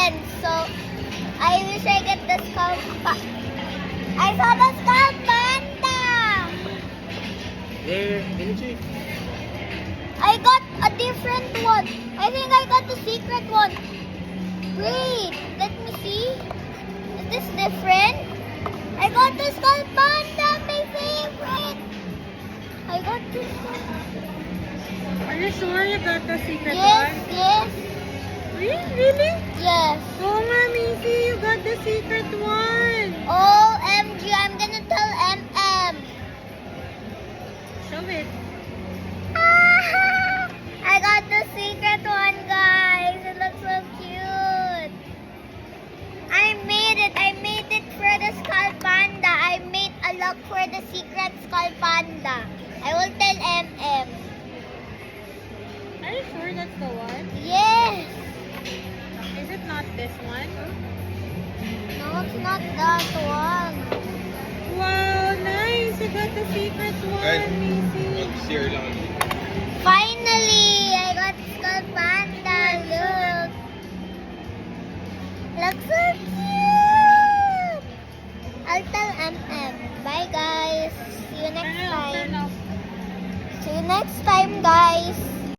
friends. So, I wish I get the skull. I saw the skull panda. There, Benji. I got a different one. I think I got the secret one. Wait, let me see. Is this different? I got the skull panda, my favorite. I got this one. Are you sure you got the secret Yes, one? yes, Really? yes. Oh, Missy, you got the secret one. OMG, I'm gonna tell MM. Show it. Ah, I got the secret one, guys. It looks so cute. I made it. I made it for the skull panda. I made a lock for the secret skull panda. I will tell MM. Are you sure that's the one? Yes. Is it not this one? No, it's not that one. Wow, nice. You got the secret one, Guys, Missy. Sierra lang. Finally, I got skull panda. Look. Looks so cute. I'll tell MM. Bye, guys. See you next Turn time. off. See you next time, guys.